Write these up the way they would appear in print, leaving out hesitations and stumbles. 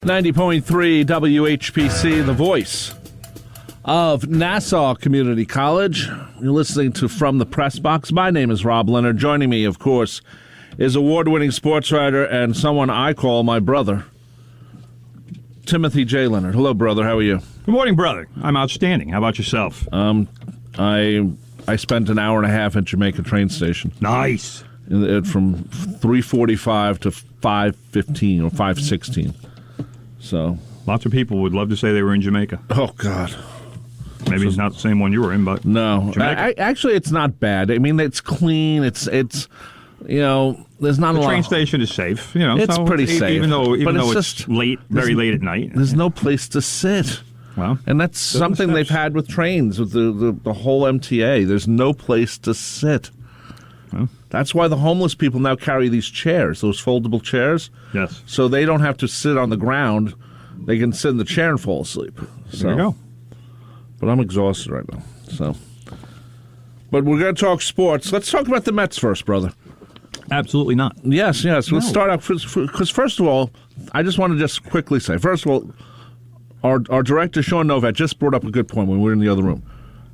90.3 WHPC, the voice of Nassau Community College. You're listening to From the Press Box. My name is Rob Leonard. Joining me, of course, is award-winning sports writer and someone I call my brother, Timothy J. Leonard. Hello, brother. How are you? Good morning, brother. I'm outstanding. How about yourself? I spent an hour and a half at Jamaica train station. Nice. From 3:45 to 5:15 or 5:16. So, lots of people would love to say they were in Jamaica. Oh, God. Maybe it's not the same one you were in, but no. Actually, it's not bad. I mean, it's clean. It's there's not a lot. The train station is safe. It's so pretty safe. Even though it's late, very late at night. There's no place to sit. Well, and that's something they've had with trains, with the whole MTA. There's no place to sit. Well, that's why the homeless people now carry these chairs, those foldable chairs. Yes. So they don't have to sit on the ground. They can sit in the chair and fall asleep. So, there you go. But I'm exhausted right now. So, but we're going to talk sports. Let's talk about the Mets first, brother. Absolutely not. Yes. No. Let's start off because first of all, I just want to just quickly say, first of all, our director Sean Novak just brought up a good point when we were in the other room.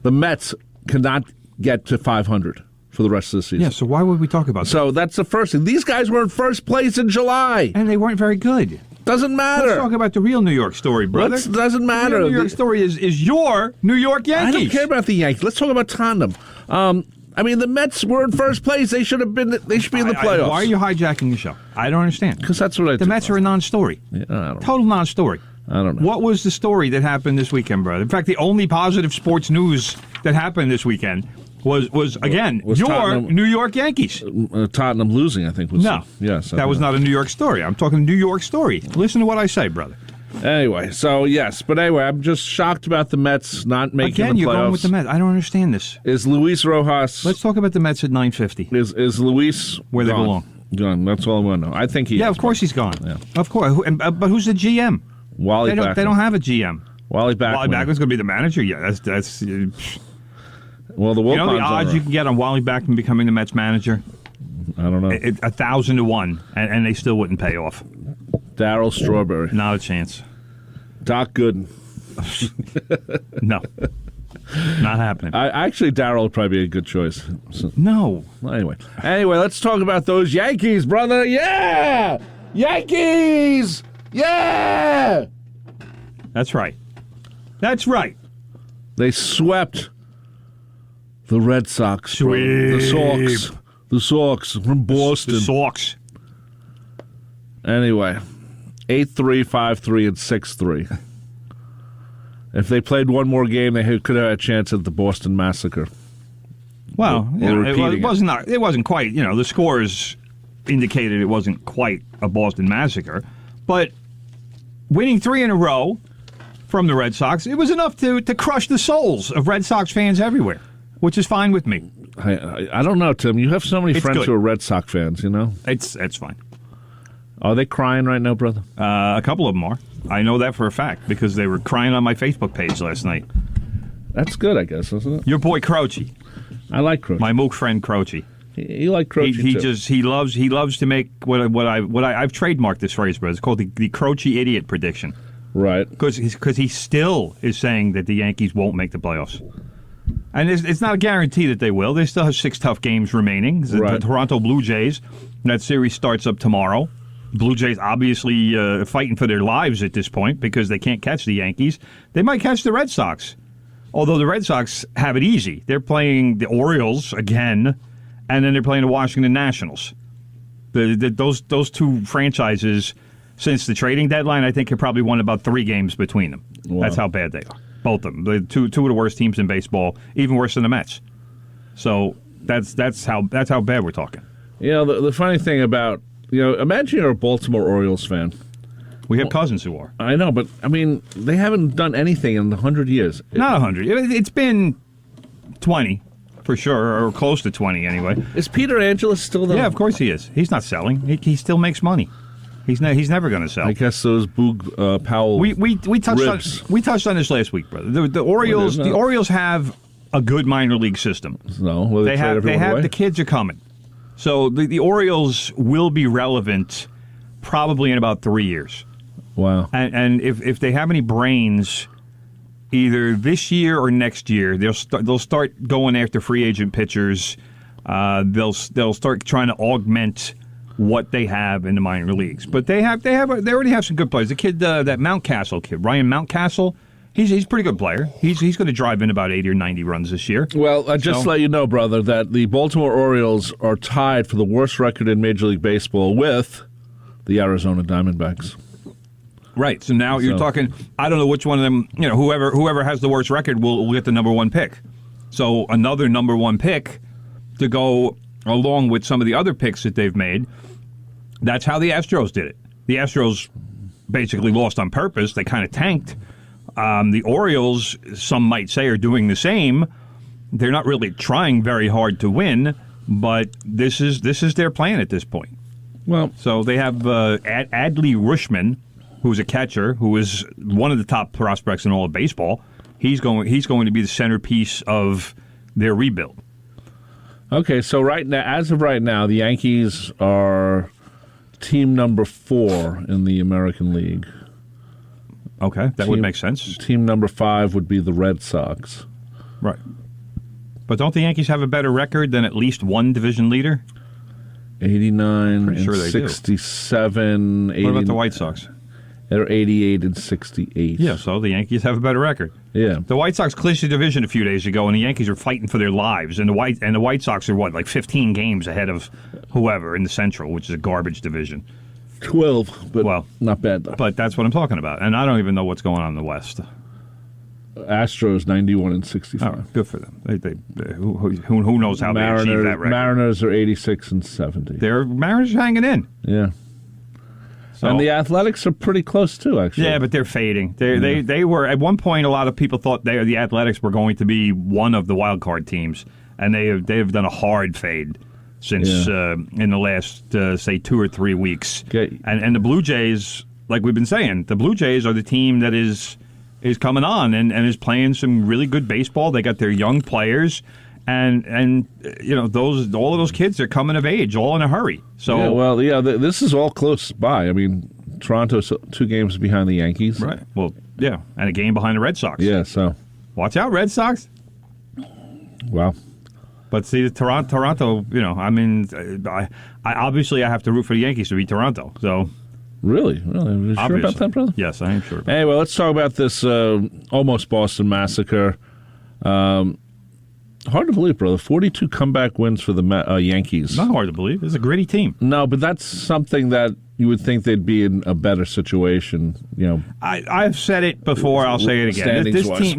The Mets cannot get to 500 for the rest of the season. Yeah, so why would we talk about that? So that's the first thing. These guys were in first place in July. And they weren't very good. Doesn't matter. Let's talk about the real New York story, brother. Doesn't matter. The real New York story is your New York Yankees. I don't care about the Yankees. Let's talk about Tottenham. I mean, the Mets were in first place. They should be in the playoffs. Why are you hijacking the show? I don't understand. Because that's what I do. The Mets are a non-story. Yeah, I don't know. Total non-story. I don't know. What was the story that happened this weekend, brother? In fact, the only positive sports news that happened this weekend was your Tottenham, New York Yankees. Tottenham losing, I think. That was not a New York story. I'm talking New York story. Listen to what I say, brother. Anyway, I'm just shocked about the Mets not making the playoffs. Again, you're going with the Mets. I don't understand this. Is Luis Rojas... Let's talk about the Mets at 9:50. Is Luis where they gone? belong? Gone. That's all I want to know. I think he is. Yeah, of course he's gone. Yeah. Of course. But who's the GM? Wally Backman. They don't have a GM. Wally Backman. Wally Backman's going to be the manager? Yeah, that's well, the the odds you can get on Wally Backman becoming the Mets manager? I don't know. 1,000 to 1, and they still wouldn't pay off. Darryl Strawberry. Not a chance. Doc Gooden. No. Not happening. Actually, Darryl would probably be a good choice. So, no. Well, anyway, let's talk about those Yankees, brother. Yeah! Yankees! Yeah! That's right. That's right. They swept the Red Sox. Sweep. The Sox from Boston. The Sox. Anyway, 8-3, 5-3, and 6-3. If they played one more game, they could have had a chance at the Boston Massacre. Well, it wasn't quite, the scores indicated it wasn't quite a Boston Massacre, but winning 3 in a row from the Red Sox, it was enough to crush the souls of Red Sox fans everywhere, which is fine with me. I don't know, Tim. You have so many friends who are Red Sox fans, It's fine. Are they crying right now, brother? A couple of them are. I know that for a fact because they were crying on my Facebook page last night. That's good, I guess, isn't it? Your boy Croce. I like Croce. My mook friend Croce. You like Croce too. He loves to make I've trademarked this phrase, but it's called the Croce idiot prediction. Right. Because he still is saying that the Yankees won't make the playoffs. And it's not a guarantee that they will. They still have 6 tough games remaining. The Toronto Blue Jays, that series starts up tomorrow. Blue Jays obviously fighting for their lives at this point because they can't catch the Yankees. They might catch the Red Sox, although the Red Sox have it easy. They're playing the Orioles again, and then they're playing the Washington Nationals. Those two franchises, since the trading deadline, I think have probably won about 3 games between them. Wow. That's how bad they are. Both of them. The two of the worst teams in baseball, even worse than the Mets. So that's how bad we're talking. The funny thing about imagine you're a Baltimore Orioles fan. We have cousins who are. I know, but I mean, they haven't done anything in 100 years. Not 100. It's been 20 for sure, or close to 20 anyway. Is Peter Angelis still there? Yeah, of course he is. He's not selling. He still makes money. He's never going to sell. I guess those Boog Powell. We touched on this last week, brother. The Orioles have a good minor league system. No, they have the kids are coming. So the Orioles will be relevant probably in about 3 years. Wow. And if they have any brains, either this year or next year, they'll start going after free agent pitchers. They'll start trying to augment what they have in the minor leagues. But they already have some good players. The kid, that Mountcastle kid, Ryan Mountcastle, he's a pretty good player. He's going to drive in about 80 or 90 runs this year. Well, just to let you know, brother, that the Baltimore Orioles are tied for the worst record in Major League Baseball with the Arizona Diamondbacks. Right. So now you're talking, I don't know which one of them, whoever has the worst record will get the number one pick. So another number one pick to go along with some of the other picks that they've made. That's how the Astros did it. The Astros basically lost on purpose. They kind of tanked. The Orioles, some might say, are doing the same. They're not really trying very hard to win, but this is their plan at this point. Well, so they have Adley Rutschman, who's a catcher, who is one of the top prospects in all of baseball. He's going to be the centerpiece of their rebuild. Okay, so right now, as of right now, the Yankees are team number 4 in the American League. Okay, that would make sense. Team number 5 would be the Red Sox. Right. But don't the Yankees have a better record than at least one division leader? 89 Pretty and sure they 67. What about the White Sox? They're 88 and 68. Yeah, so the Yankees have a better record. Yeah. The White Sox clinched the division a few days ago, and the Yankees are fighting for their lives. And the White Sox are, like 15 games ahead of whoever in the Central, which is a garbage division. 12, but not bad, though. But that's what I'm talking about. And I don't even know what's going on in the West. Astros 91 and 65. Oh, good for them. Who knows how they achieved that record? Mariners are 86 and 70. Mariners are hanging in. Yeah. So, and the Athletics are pretty close too, actually. Yeah, but they're fading. They were at one point. A lot of people thought the Athletics were going to be one of the wild card teams, and they have done a hard fade since in the last say 2 or 3 weeks. Okay. And the Blue Jays, like we've been saying, the Blue Jays are the team that is coming on and is playing some really good baseball. They got their young players. And all of those kids are coming of age, all in a hurry. So this is all close by. I mean, Toronto's 2 games behind the Yankees. Right. Well, yeah, and a game behind the Red Sox. Yeah, so watch out, Red Sox. Wow. But see, Toronto. I obviously have to root for the Yankees to beat Toronto. So. Really? Are you sure about that, brother? Yes, I am sure. Anyway, let's talk about this almost Boston massacre. Hard to believe, brother. 42 comeback wins for the Yankees. Not hard to believe. It's a gritty team. No, but that's something that you would think they'd be in a better situation. I've said it before. I'll say it again.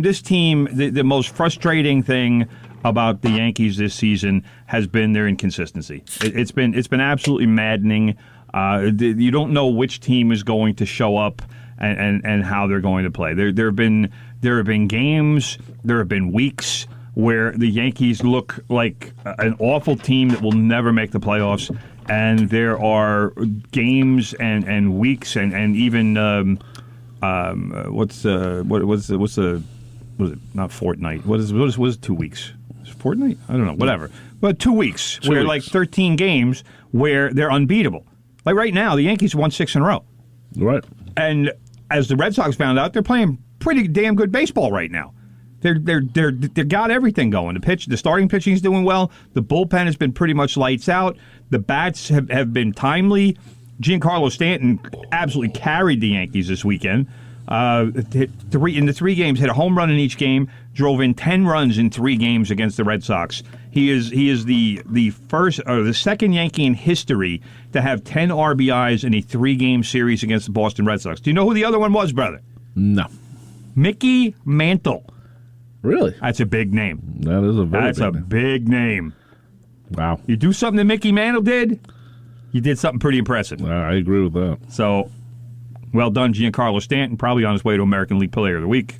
This team. The most frustrating thing about the Yankees this season has been their inconsistency. It's been absolutely maddening. You don't know which team is going to show up and how they're going to play. There have been games. There have been weeks where the Yankees look like an awful team that will never make the playoffs, and there are games and weeks and even was it not fortnight? What is 2 weeks? Fortnight? I don't know. Whatever. But 2 weeks. Where like 13 games where they're unbeatable. Like right now, the Yankees won 6 in a row. Right. And as the Red Sox found out, they're playing pretty damn good baseball right now. They've got everything going. The starting pitching is doing well. The bullpen has been pretty much lights out. The bats have been timely. Giancarlo Stanton absolutely carried the Yankees this weekend. In the 3 games, hit a home run in each game. Drove in 10 runs in 3 games against the Red Sox. He is the first or the second Yankee in history to have 10 RBIs in a 3-game series against the Boston Red Sox. Do you know who the other one was, brother? No. Mickey Mantle. Really? That's a big name. That is a big name. Wow. You do something that Mickey Mantle did, you did something pretty impressive. I agree with that. So, well done, Giancarlo Stanton, probably on his way to American League Player of the Week.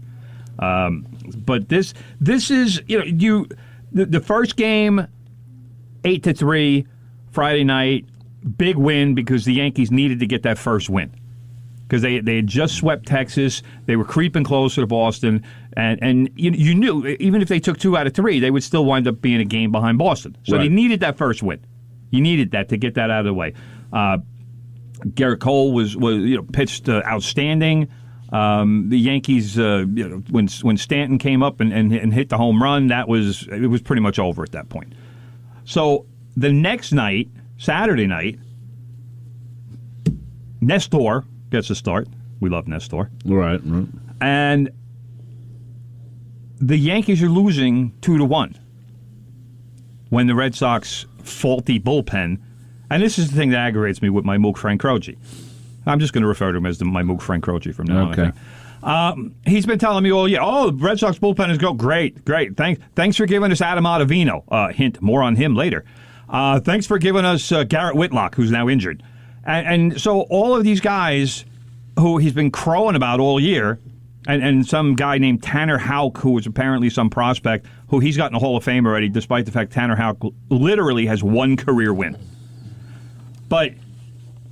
But this is, the first game, 8-3, Friday night, big win because the Yankees needed to get that first win. Because they had just swept Texas. They were creeping closer to Boston. And you knew, even if they took 2 out of 3, they would still wind up being a game behind Boston. So They needed that first win. You needed that to get that out of the way. Garrett Cole was pitched outstanding. The Yankees, when Stanton came up and hit the home run, it was pretty much over at that point. So the next night, Saturday night, Nestor gets a start. We love Nestor. Right. And the Yankees are losing 2-1 when the Red Sox faulty bullpen. And this is the thing that aggravates me with my Mook Frank Croce. I'm just going to refer to him as my Mook Frank Croce from now on. Okay. He's been telling me all year, the Red Sox bullpen is great. Thanks for giving us Adam Ottavino. Hint, more on him later. Thanks for giving us Garrett Whitlock, who's now injured. And so all of these guys who he's been crowing about all year, and some guy named Tanner Houck, who was apparently some prospect, who he's gotten a Hall of Fame already, despite the fact Tanner Houck literally has one career win. But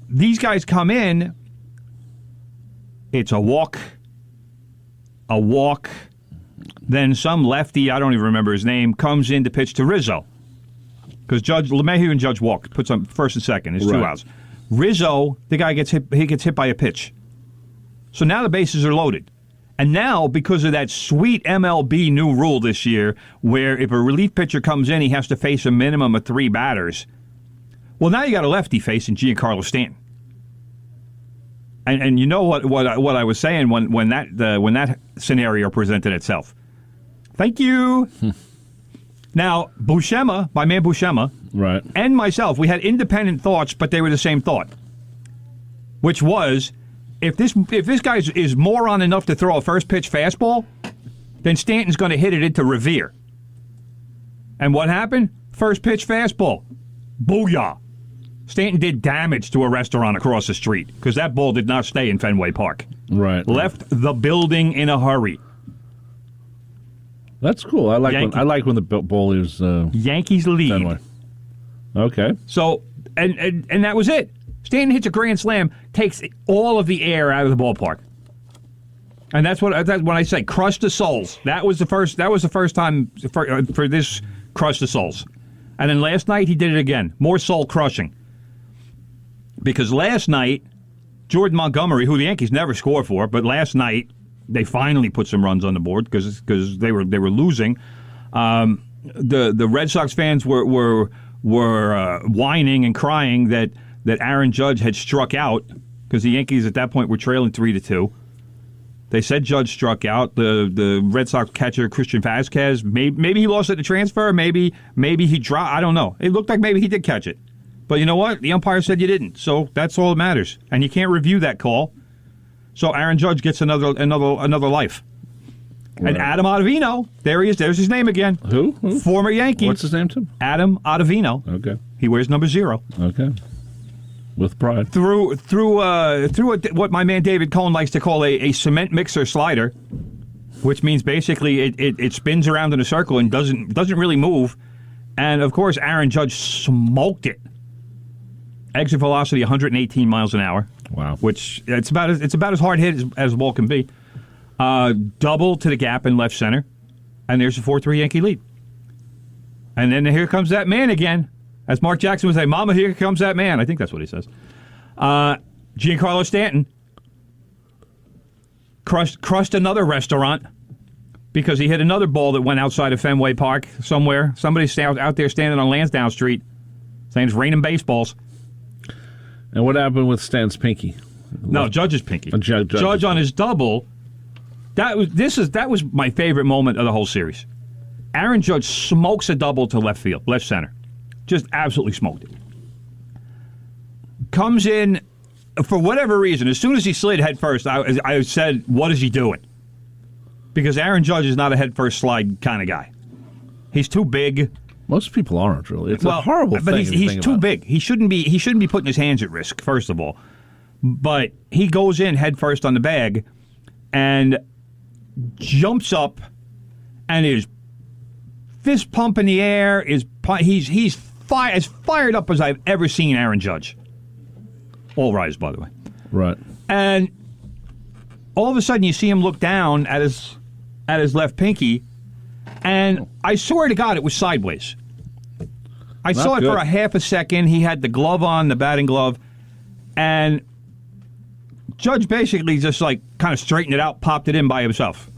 these guys come in, it's a walk, then some lefty, I don't even remember his name, comes in to pitch to Rizzo. Because LeMahieu and Judge walk, puts on first and second, it's 2 outs. Rizzo, the guy gets hit by a pitch. So now the bases are loaded. And now, because of that sweet MLB new rule this year, where if a relief pitcher comes in, he has to face a minimum of 3 batters. Well, now you got a lefty facing Giancarlo Stanton. And you know what I was saying when that scenario presented itself. Thank you. Now, Buscema, my man Buscema, right, and myself, we had independent thoughts, but they were the same thought, which was, if this guy is moron enough to throw a first pitch fastball, then Stanton's going to hit it into Revere. And what happened? First pitch fastball. Booyah. Stanton did damage to a restaurant across the street because that ball did not stay in Fenway Park. Right. Left the building in a hurry. That's cool. I like when the ball is Yankees lead. Fenway. Okay. So and that was it. Stanton hits a grand slam, takes all of the air out of the ballpark. And that's when I say crush the souls. That was the first time for this crush the souls. And then last night he did it again. More soul crushing. Because last night, Jordan Montgomery, who the Yankees never score for, but last night they finally put some runs on the board because they were losing. The Red Sox fans were whining and crying that Aaron Judge had struck out because the Yankees at that point were trailing 3-2. They said Judge struck out. The Red Sox catcher Christian Vazquez, maybe he lost it to transfer. Maybe he dropped. I don't know. It looked like maybe he did catch it. But you know what? The umpire said you didn't. So that's all that matters. And you can't review that call. So Aaron Judge gets another life. Right. And Adam Ottavino, there he is. There's his name again. Who? Former Yankee. What's his name, Tim? Adam Ottavino. Okay. He wears number 0. Okay. With pride. Through what my man David Cohn likes to call a cement mixer slider, which means basically it spins around in a circle and doesn't really move. And of course, Aaron Judge smoked it. Exit velocity 118 miles an hour. Wow. Which it's about as hard hit as the ball can be. Double to the gap in left center, and there's a 4-3 Yankee lead. And then here comes that man again. As Mark Jackson would say, Mama, here comes that man. I think that's what he says. Giancarlo Stanton crushed another restaurant because he hit another ball that went outside of Fenway Park somewhere. Somebody's out there standing on Lansdowne Street saying it's raining baseballs. And what happened with Stan's pinky? No, Judge's pinky. Judge on his double. That was my favorite moment of the whole series. Aaron Judge smokes a double to left field, left center. Just absolutely smoked it. Comes in, for whatever reason, as soon as he slid head first, I said, what is he doing? Because Aaron Judge is not a head first slide kind of guy. He's too big. Most people aren't, really. It's a horrible thing. But he's too big. He shouldn't be putting his hands at risk, first of all. But he goes in head first on the bag and jumps up and is fist pump in the air. He's as fired up as I've ever seen Aaron Judge. All rise, by the way. Right. And all of a sudden you see him look down at his left pinky, and I swear to God it was sideways. I saw it for a half a second. He had the glove on, the batting glove, And Judge basically just like kind of straightened it out, popped it in by himself.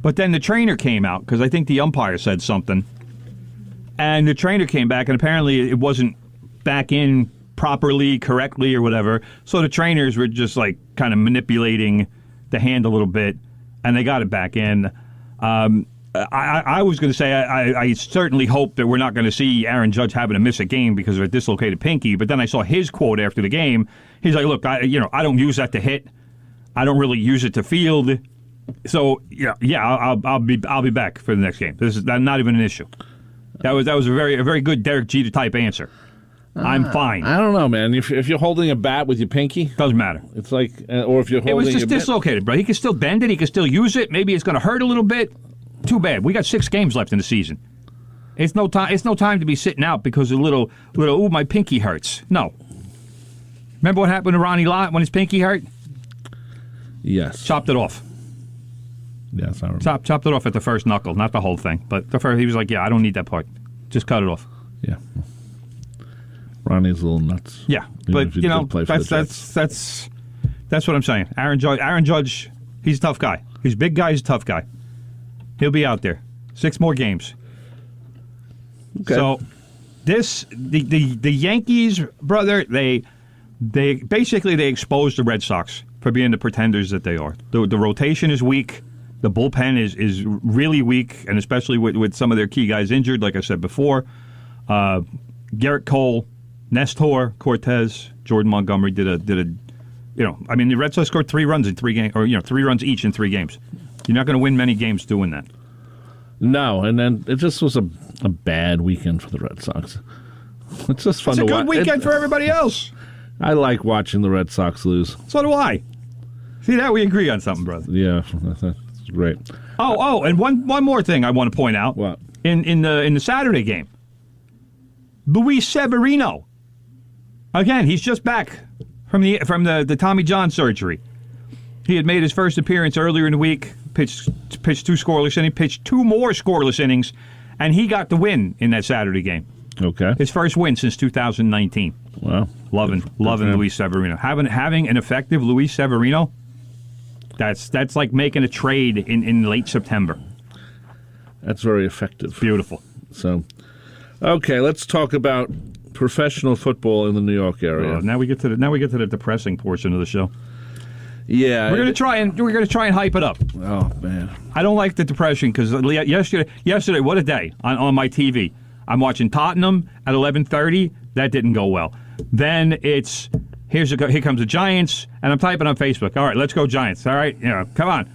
But then the trainer came out, because I think the umpire said something. And the trainer came back, and apparently it wasn't back in properly, correctly, or whatever. So the trainers were just like kind of manipulating the hand a little bit, and they got it back in. I was going to say I certainly hope that we're not going to see Aaron Judge having to miss a game because of a dislocated pinky. But then I saw his quote after the game. He's like, "Look, I don't use that to hit. I don't really use it to field. So I'll be back for the next game. This is not even an issue." That was a very good Derek Jeter type answer. I'm fine. I don't know, man. If you're holding a bat with your pinky, doesn't matter. It's like, or if you're holding, it was just dislocated, bro. He can still bend it. He can still use it. Maybe it's going to hurt a little bit. Too bad. We got 6 games left in the season. It's no time. It's no time to be sitting out because of little. Ooh, my pinky hurts. No. Remember what happened to Ronnie Lott when his pinky hurt? Yes. Chopped it off. Yes, I remember. Chopped it off at the first knuckle, not the whole thing, but the first. He was like, "Yeah, I don't need that part. Just cut it off." Yeah. Ronnie's a little nuts. Yeah, but that's what I'm saying. Aaron Judge, he's a tough guy. He's a big guy. He's a tough guy. He'll be out there. 6 more games. Okay. So the Yankees, brother, they basically exposed the Red Sox for being the pretenders that they are. The rotation is weak. The bullpen is really weak, and especially with some of their key guys injured, like I said before. Garrett Cole, Nestor Cortez, Jordan Montgomery did a the Red Sox scored 3 runs in 3 games, or 3 runs each in 3 games. You're not going to win many games doing that. No, and then it just was a bad weekend for the Red Sox. It's just fun to watch. It's a good weekend for everybody else. I like watching the Red Sox lose. So do I. See that? We agree on something, brother. Yeah, that's great. Oh, and one more thing I want to point out. What? In the Saturday game, Luis Severino. Again, he's just back from the Tommy John surgery. He had made his first appearance earlier in the week, pitched 2 scoreless innings, pitched 2 more scoreless innings, and he got the win in that Saturday game. Okay. His first win since 2019. Wow. Loving Luis Severino. Having an effective Luis Severino, that's like making a trade in late September. That's very effective. Beautiful. So, okay, let's talk about professional football in the New York area. Now we get to the depressing portion of the show. Yeah, we're gonna try and hype it up. Oh man, I don't like the depression because yesterday, what a day on my TV. I'm watching Tottenham at 11:30. That didn't go well. Then it's here comes the Giants, and I'm typing on Facebook. All right, let's go Giants. All right, come on,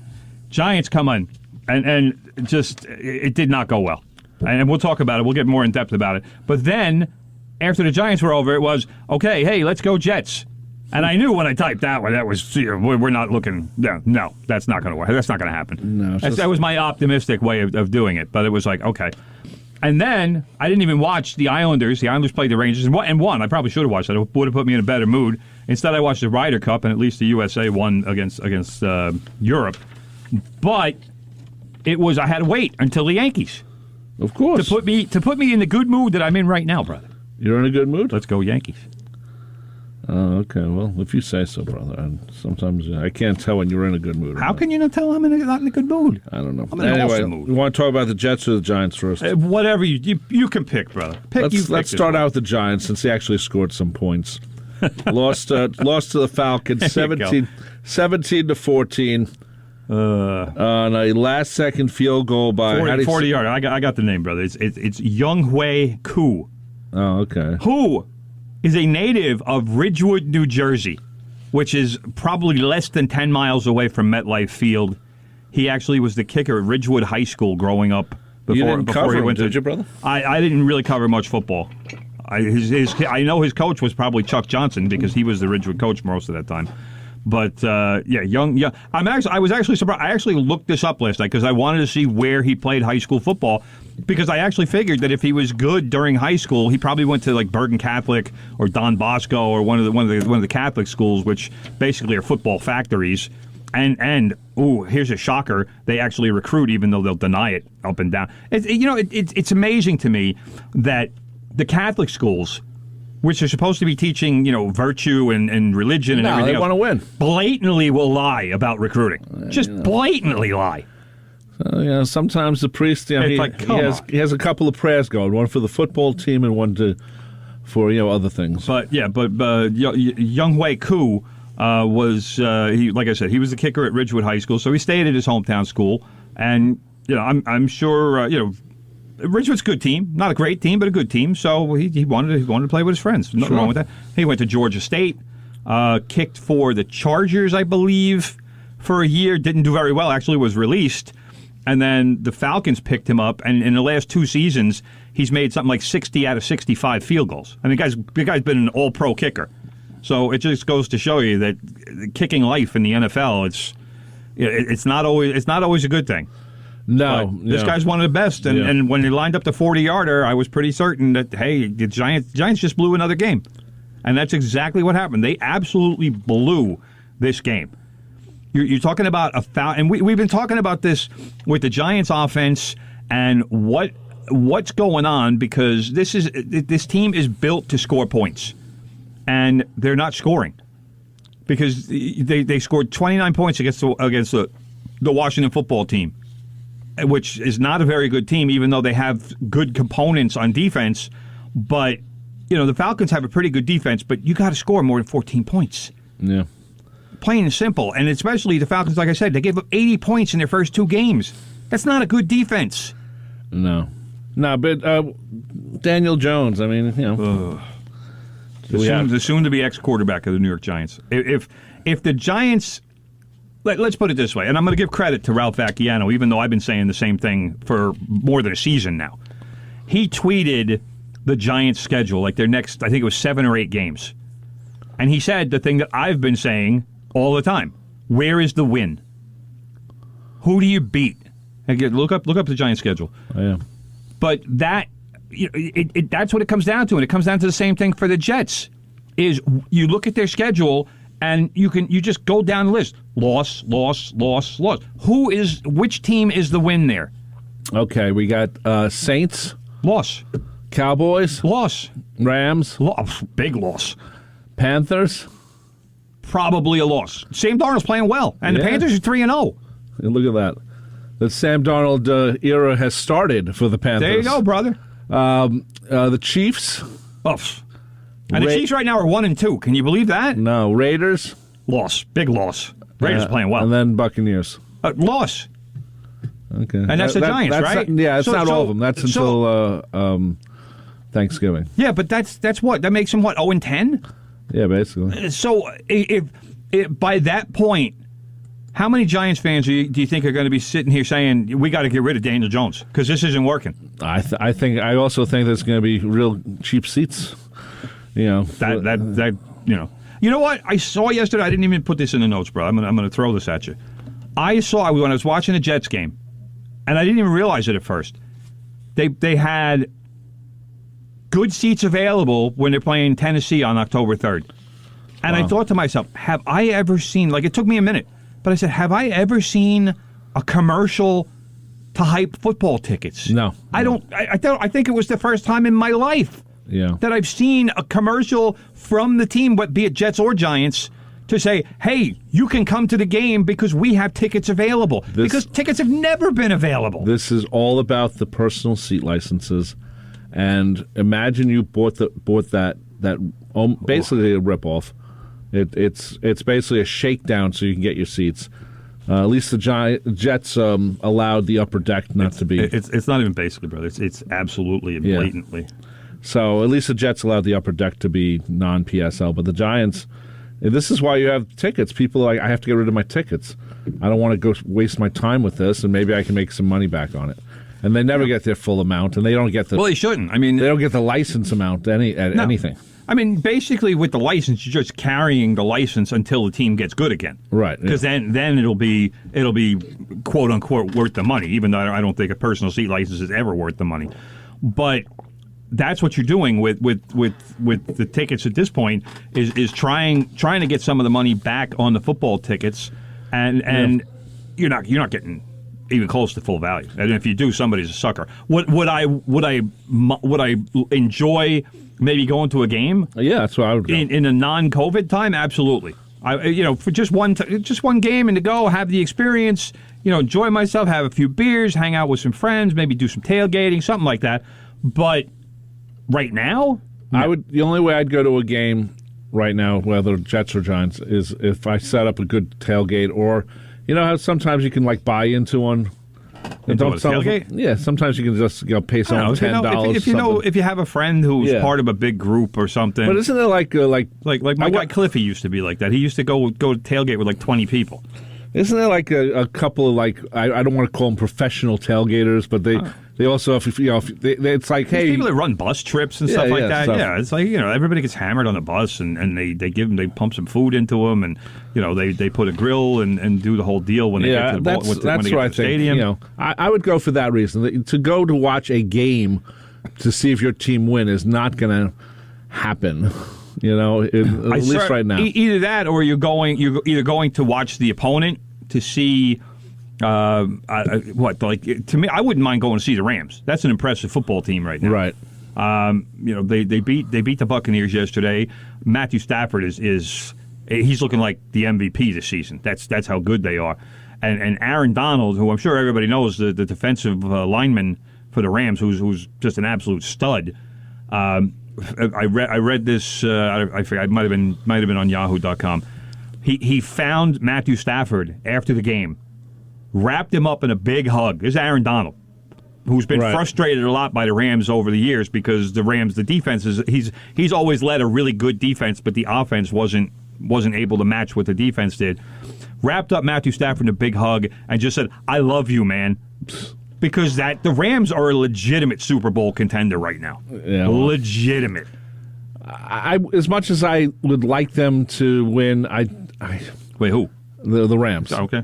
Giants, come on, and just it did not go well. And we'll talk about it. We'll get more in depth about it. But then after the Giants were over, it was okay. Hey, let's go Jets. And I knew when I typed that one, that was, we're not looking, no, that's not going to work. That's not going to happen. No, that was my optimistic way of doing it. But it was like, okay. And then I didn't even watch the Islanders. The Islanders played the Rangers and won. I probably should have watched that. It would have put me in a better mood. Instead, I watched the Ryder Cup, and at least the USA won against Europe. But I had to wait until the Yankees. Of course. To put me in the good mood that I'm in right now, brother. You're in a good mood? Let's go Yankees. Oh, okay. Well, if you say so, brother. And sometimes I can't tell when you're in a good mood. How can you not tell I'm not in a good mood? I don't know. I'm in an awesome mood. You want to talk about the Jets or the Giants first? Whatever you can pick, brother. Let's start out with the Giants since they actually scored some points. lost to the Falcons 17-14 on a last-second field goal by 40 yard. I got the name, brother. It's Younghoe Koo. Oh, okay. Who is a native of Ridgewood, New Jersey, which is probably less than 10 miles away from MetLife Field. He actually was the kicker at Ridgewood High School growing up. Before cover he went did you, brother? I didn't really cover much football. I know his coach was probably Chuck Johnson because he was the Ridgewood coach most of that time. But young. I was actually surprised. I actually looked this up last night because I wanted to see where he played high school football. Because I actually figured that if he was good during high school, he probably went to like Bergen Catholic or Don Bosco or one of the Catholic schools, which basically are football factories. And here's a shocker: they actually recruit, even though they'll deny it up and down. It's amazing to me that the Catholic schools which are supposed to be teaching, virtue and religion and everything they want to win. Blatantly will lie about recruiting. Just blatantly lie. Sometimes the priest, he has a couple of prayers going, one for the football team and one for other things. But Young Hui Koo was like I said, he was the kicker at Ridgewood High School, so he stayed at his hometown school, and I'm sure Ridgewood's a good team, not a great team, but a good team. So he wanted to play with his friends. Nothing wrong with that. He went to Georgia State, kicked for the Chargers, I believe, for a year. Didn't do very well. Actually, was released. And then the Falcons picked him up, and in the last 2 seasons, he's made something like 60 out of 65 field goals. I mean, the guy's been an all-pro kicker. So it just goes to show you that kicking life in the NFL, it's not always a good thing. No, this guy's one of the best, and when he lined up the 40-yarder, I was pretty certain that the Giants just blew another game, and that's exactly what happened. They absolutely blew this game. You're talking about a foul, and we've been talking about this with the Giants offense and what's going on, because this team is built to score points, and they're not scoring because they scored 29 points against the Washington football team, which is not a very good team, even though they have good components on defense. But the Falcons have a pretty good defense, but you got to score more than 14 points. Yeah. Plain and simple. And especially the Falcons, like I said, they gave up 80 points in their first 2 games. That's not a good defense. No, but Daniel Jones, I mean, the soon-to-be ex-quarterback of the New York Giants. If the Giants, let's put it this way, and I'm going to give credit to Ralph Vacchiano, even though I've been saying the same thing for more than a season now. He tweeted the Giants' schedule, like their next, I think it was 7 or 8 games. And he said the thing that I've been saying all the time: where is the win? Who do you beat? Again, look up the Giants' schedule. Oh, yeah. But that's what it comes down to, and it comes down to the same thing for the Jets. Is you look at their schedule and you just go down the list: loss, loss, loss, loss. Which team is the win there? Okay, we got Saints, loss. Cowboys, loss. Rams, big loss. Panthers, probably a loss. Sam Darnold's playing well, and the Panthers are 3-0. Look at that. The Sam Darnold era has started for the Panthers. There you go, brother. The Chiefs. And the Chiefs right now are 1-2. Can you believe that? No. Raiders. Loss. Big loss. Raiders playing well. And then Buccaneers. Loss. Okay. And that's the Giants, right? It's not all of them. That's until Thanksgiving. Yeah, but that's what? That makes them, 0-10? Yeah, basically. So if by that point, how many Giants fans do you think are going to be sitting here saying, we got to get rid of Daniel Jones because this isn't working? I also think there's going to be real cheap seats. You know what I saw yesterday. I didn't even put this in the notes, bro. I'm going to throw this at you. I saw when I was watching the Jets game, and I didn't even realize it at first. They had good seats available when they're playing Tennessee on October 3rd. And I thought to myself, have I ever seen, it took me a minute, but I said, have I ever seen a commercial to hype football tickets? No. I think it was the first time in my life that I've seen a commercial from the team, be it Jets or Giants, to say, hey, you can come to the game because we have tickets available. Because tickets have never been available. This is all about the personal seat licenses. And imagine you bought that basically a ripoff. It's basically a shakedown so you can get your seats. At least the Jets allowed the upper deck not to be. It's not even basically, brother. It's absolutely and blatantly. So at least the Jets allowed the upper deck to be non-PSL. But the Giants, this is why you have tickets. People are like, I have to get rid of my tickets. I don't want to go waste my time with this, and maybe I can make some money back on it. And they never get their full amount, and they don't get the. Well, they shouldn't. I mean, they don't get the license amount anything. I mean, basically, with the license, you're just carrying the license until the team gets good again, right? Because then it'll be quote unquote worth the money. Even though I don't think a personal seat license is ever worth the money, but that's what you're doing with the tickets at this point is trying to get some of the money back on the football tickets, and you're not getting. even close to full value. And if you do, somebody's a sucker. Would I enjoy maybe going to a game? Yeah, that's what I would go. In a non-COVID time, absolutely. For just one game and to go have the experience, enjoy myself, have a few beers, hang out with some friends, maybe do some tailgating, something like that. But right now, the only way I'd go to a game right now, whether Jets or Giants, is if I set up a good tailgate, or how sometimes you can buy into one. Tailgate? Yeah, sometimes you can just pay someone $10. If you have a friend who's part of a big group or something. But isn't it like my guy Cliffy used to be like that? He used to go to tailgate with 20 people. Isn't there a couple of I don't want to call them professional tailgaters, but they also it's like, hey, people that run bus trips and stuff like that. Yeah, it's like everybody gets hammered on the bus and they pump some food into them and they put a grill and do the whole deal when they get to the stadium. I would go for that reason. To go to watch a game to see if your team win is not going to happen. At least right now. Either that, or you're either going to watch the opponent to see to me, I wouldn't mind going to see the Rams. That's an impressive football team right now. Right. They beat the Buccaneers yesterday. Matthew Stafford is he's looking like the MVP this season. That's how good they are. And Aaron Donald, who I'm sure everybody knows, the defensive lineman for the Rams, who's just an absolute stud. I read this. I forget. It might have been on Yahoo.com. He found Matthew Stafford after the game, wrapped him up in a big hug. This is Aaron Donald, who's been frustrated a lot by the Rams over the years because the defense he's always led a really good defense, but the offense wasn't able to match what the defense did. Wrapped up Matthew Stafford in a big hug and just said, "I love you, man." Because the Rams are a legitimate Super Bowl contender right now. Yeah, legitimate. As much as I would like them to win, wait, who? The Rams. Okay.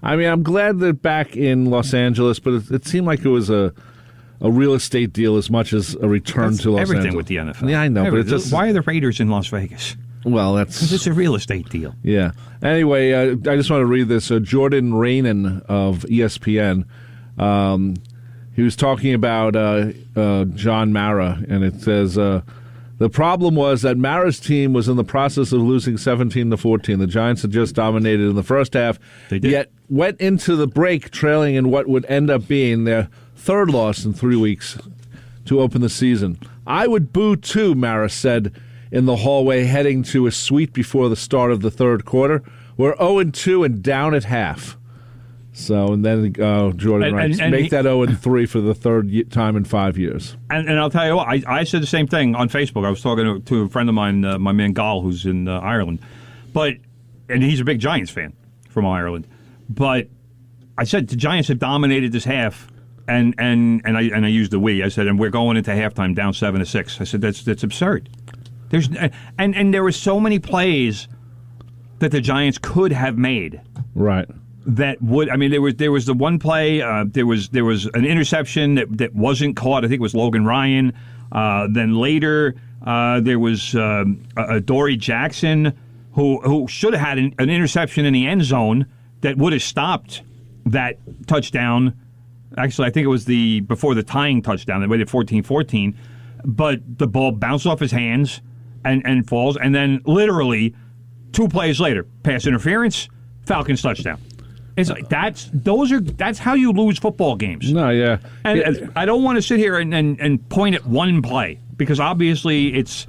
I'm glad they're back in Los Angeles, but it seemed like it was a real estate deal as much as a return to Los Angeles. Everything with the NFL. Yeah, I know, but why are the Raiders in Las Vegas? Well, because it's a real estate deal. Yeah. Anyway, I just want to read this. Jordan Raanan of ESPN, he was talking about John Mara, and it says the problem was that Mara's team was in the process of losing 17-14. The Giants had just dominated in the first half, yet went into the break trailing in what would end up being their third loss in 3 weeks to open the season. I would boo too, Mara said in the hallway heading to a suite before the start of the third quarter. We're 0-2 and down at half. So, and then Jordan writes, make that 0-3 for the third time in 5 years. And I'll tell you what, I said the same thing on Facebook. I was talking to a friend of mine, my man Gal, who's in Ireland. And he's a big Giants fan from Ireland. But I said the Giants have dominated this half. And I used the we. I said, and we're going into halftime down 7-6. I said, that's absurd. And there were so many plays that the Giants could have made. Right. That would, there was the one play, there was an interception that wasn't caught. I think it was Logan Ryan. Then later, there was Dory Jackson who should have had an interception in the end zone that would have stopped that touchdown. Actually, I think it was before the tying touchdown. They waited 14-14. But the ball bounced off his hands and falls. And then literally 2 plays later, pass interference, Falcons touchdown. It's like that's how you lose football games. No, yeah. And I don't want to sit here and point at one play because obviously it's,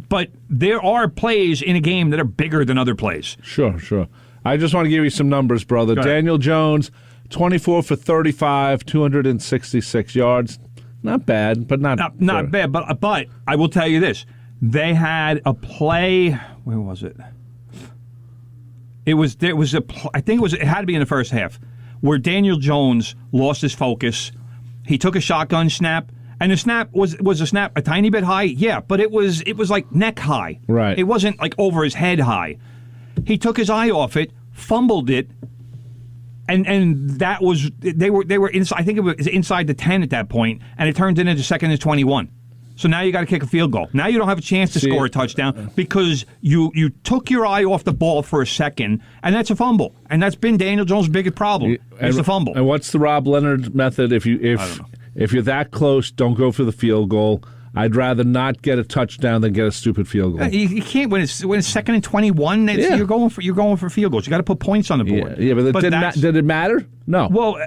but there are plays in a game that are bigger than other plays. Sure. I just want to give you some numbers, brother. Daniel Jones, 24 for 35, 266 yards. Not bad, but not bad. But I will tell you this: they had a play. Where was it? It had to be in the first half where Daniel Jones lost his focus. He took a shotgun snap, and the snap was a tiny bit high. Yeah, but it was like neck high. Right. It wasn't like over his head high. He took his eye off it, fumbled it. And that was they were inside. I think it was inside the 10 at that point, and it turned into 2nd and 21. So now you got to kick a field goal. Now you don't have a chance to score a touchdown because you took your eye off the ball for a second, and that's a fumble. And that's been Daniel Jones' biggest problem. It's the fumble. And what's the Rob Leonard method? If you're that close, don't go for the field goal. I'd rather not get a touchdown than get a stupid field goal. You can't when it's 2nd and 21. You're going for field goals. You got to put points on the board. Yeah, but did it matter? No. Well,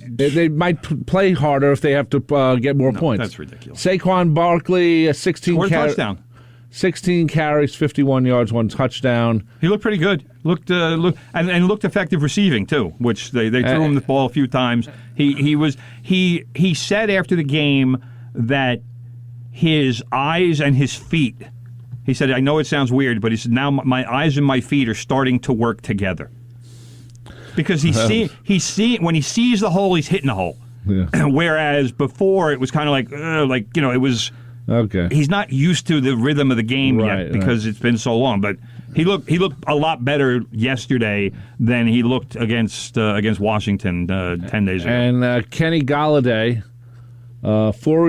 they might play harder if they have to get more points. That's ridiculous. Saquon Barkley, 16 touchdown. 16 carries, 51 yards, 1 touchdown. He looked pretty good. Looked effective receiving too, which they threw him the ball a few times. He said after the game that his eyes and his feet. He said, I know it sounds weird, but he said, now my eyes and my feet are starting to work together. Because when he sees the hole, he's hitting the hole. Yeah. Whereas before, it was kind of it was... Okay. He's not used to the rhythm of the game yet because it's been so long. But he looked a lot better yesterday than he looked against Washington 10 days ago. And Kenny Golladay... 4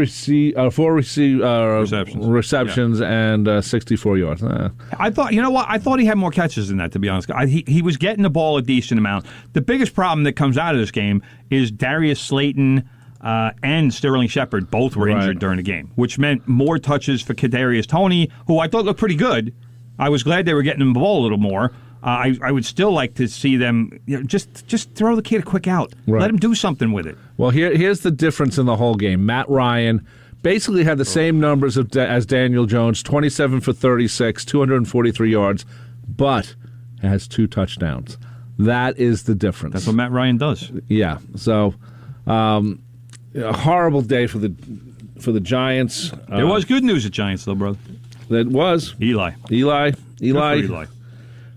receptions and 64 yards. I thought, you know what? I thought he had more catches than that, to be honest. He was getting the ball a decent amount. The biggest problem that comes out of this game is Darius Slayton and Sterling Shepard both were injured during the game, which meant more touches for Kadarius Toney, who I thought looked pretty good. I was glad they were getting him the ball a little more. I would still like to see them just throw the kid a quick out. Right. Let him do something with it. Well, here's the difference in the whole game. Matt Ryan basically had the same numbers as Daniel Jones, 27 for 36, 243 yards, but has 2 touchdowns. That is the difference. That's what Matt Ryan does. Yeah. So, a horrible day for the Giants. There was good news at Giants, though, brother. That was Eli.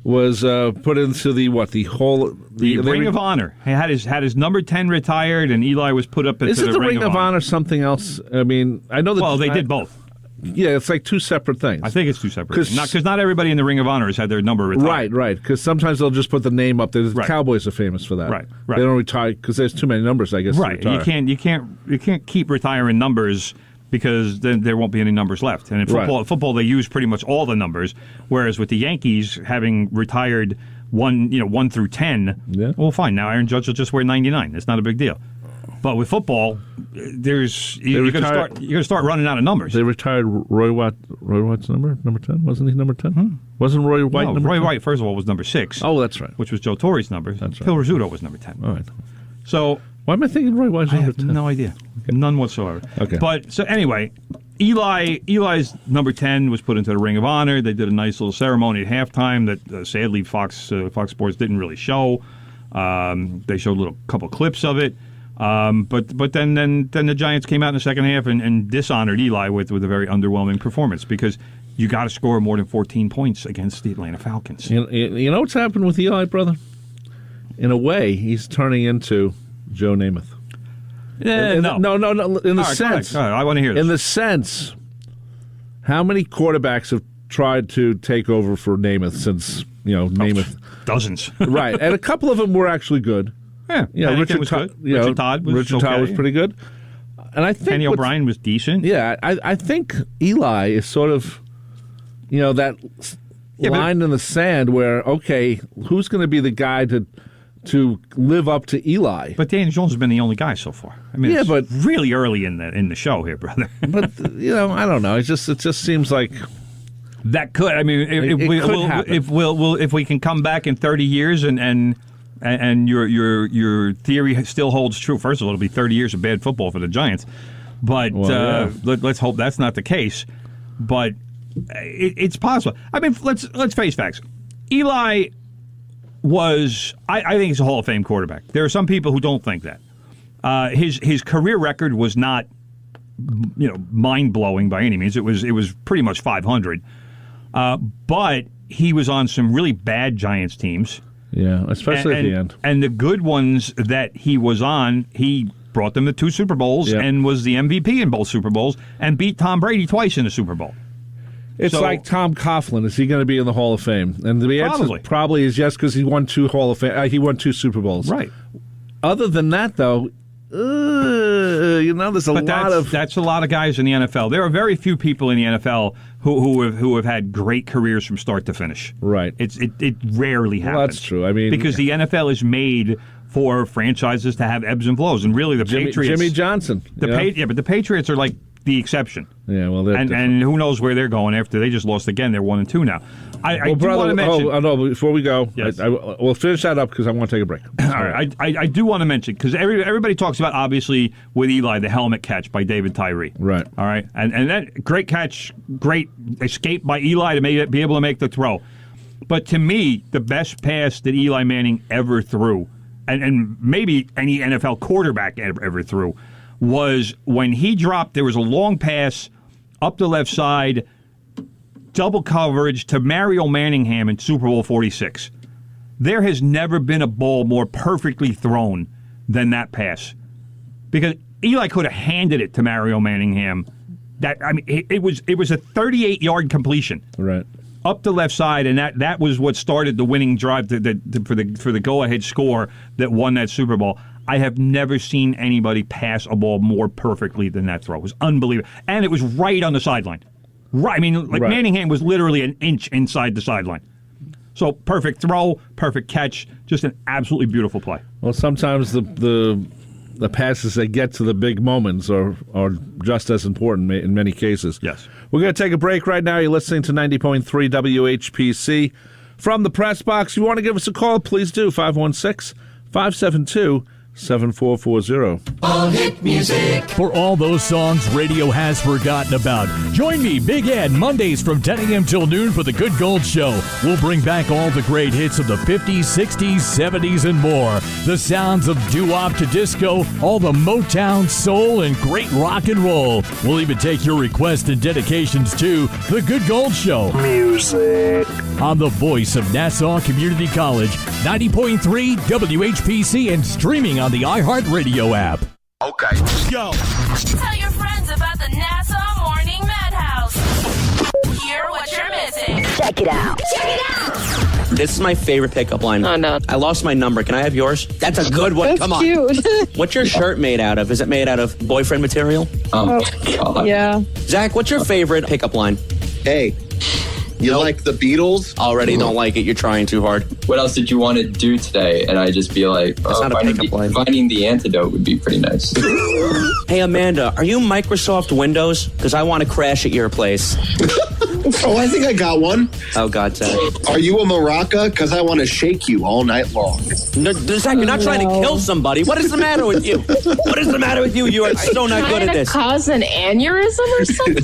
Was put into the Ring of Honor. He had his number 10 retired, and Eli was put up into the Ring of Honor something else? I mean, I know that. Well, they did both. Yeah, it's like 2 separate things. I think it's 2 separate things. Because not everybody in the Ring of Honor has had their number retired. Right. Because sometimes they'll just put the name up there. The Cowboys are famous for that. Right. They don't retire because there's too many numbers, I guess. Right. To retire. You can't keep retiring numbers, because then there won't be any numbers left. And in football, they use pretty much all the numbers. Whereas with the Yankees having retired 1 through 10, well, fine. Now Aaron Judge will just wear 99. It's not a big deal. But with football, you're going to start running out of numbers. They retired Roy Watt. Roy Watt's number 10. Wasn't he number 10? Wasn't Roy White number 10? Roy White, first of all, was number 6. Oh, that's right. Which was Joe Torre's number. That's right. Phil Rizzuto was number 10. All right. So why am I thinking Roy White's number 10? I have no idea. Okay. None whatsoever. Okay. But so anyway, Eli's number 10 was put into the Ring of Honor. They did a nice little ceremony at halftime that sadly Fox Sports didn't really show. They showed a couple clips of it. But then the Giants came out in the second half and dishonored Eli with a very underwhelming performance, because you got to score more than 14 points against the Atlanta Falcons. You know what's happened with Eli, brother? In a way, he's turning into Joe Namath. No. In the sense, all right, I want to hear this. In the sense, how many quarterbacks have tried to take over for Namath since Namath? Dozens. Right, and a couple of them were actually good. Yeah, Richard was good. Richard Todd was pretty good. And I think Kenny O'Brien was decent. Yeah, I think Eli is sort of, that line in the sand where, okay, who's going to be the guy to live up to Eli? But Daniel Jones has been the only guy so far. I mean, but really early in the show here, brother. But I don't know. It just seems like that could. I mean, if we can come back in 30 years and your theory still holds true. First of all, it'll be 30 years of bad football for the Giants, but let's hope that's not the case. But it's possible. I mean, let's face facts. Eli was, I think he's a Hall of Fame quarterback. There are some people who don't think that. His career record was not, mind blowing by any means. It was pretty much 500. But he was on some really bad Giants teams. Yeah, especially at the end. And the good ones that he was on, he brought them to 2 Super Bowls and was the MVP in both Super Bowls and beat Tom Brady twice in the Super Bowl. It's like Tom Coughlin. Is he going to be in the Hall of Fame? And the answer probably is yes, because he won 2 Hall of Fame. He won 2 Super Bowls. Right. Other than that, though, there's a lot of... That's a lot of guys in the NFL. There are very few people in the NFL who have had great careers from start to finish. Right. It rarely happens. Well, that's true. I mean... Because the NFL is made for franchises to have ebbs and flows. And really, the Patriots... Jimmy Johnson. But the Patriots are like the exception. Yeah, well, and who knows where they're going after they just lost again. They're 1-2 now. I do want to mention... before we go, yes. we'll finish that up because I want to take a break. All right. I do want to mention, because everybody talks about, obviously, with Eli, the helmet catch by David Tyree. Right. All right. And that great catch, great escape by Eli to be able to make the throw. But to me, the best pass that Eli Manning ever threw, and maybe any NFL quarterback ever threw, was when he dropped, there was a long pass up the left side, double coverage to Mario Manningham in Super Bowl 46. There has never been a ball more perfectly thrown than that pass. Because Eli could have handed it to Mario Manningham. It was a 38-yard completion. Right. Up the left side, and that was what started the winning drive for the go-ahead score that won that Super Bowl. I have never seen anybody pass a ball more perfectly than that throw. It was unbelievable. And it was right on the sideline. Right. I mean, right. Manningham was literally an inch inside the sideline. So perfect throw, perfect catch, just an absolutely beautiful play. Well, sometimes the passes that get to the big moments are just as important in many cases. Yes. We're going to take a break right now. You're listening to 90.3 WHPC. From the press box, if you want to give us a call, please do. 516-572-7440. All hit music. For all those songs radio has forgotten about, join me, Big Ed, Mondays from 10 a.m. till noon for the Good Gold Show. We'll bring back all the great hits of the 50s, 60s, 70s, and more. The sounds of doo-wop to disco, all the Motown, soul, and great rock and roll. We'll even take your requests and dedications to the Good Gold Show. Music. On the voice of Nassau Community College, 90.3 WHPC, and streaming on the iHeartRadio app. Okay. Go. Tell your friends about the Nassau Morning Madhouse. Hear what you're missing. Check it out. This is my favorite pickup line. Oh, no. I lost my number. Can I have yours? That's a good one. That's Come on. cute. What's your shirt made out of? Is it made out of boyfriend material? Oh, God. Yeah. Zach, what's your favorite pickup line? Hey, you like the Beatles? Already don't like it. You're trying too hard. What else did you want to do today? And I just be like, finding the antidote would be pretty nice. Hey, Amanda, are you Microsoft Windows? Because I want to crash at your place. Oh, I think I got one. Oh, God, Zach. Are you a maraca? Because I want to shake you all night long. No, Zach, you're not trying to kill somebody. What is the matter with you? What is the matter with you? You are so not good at this. Cause an aneurysm or something?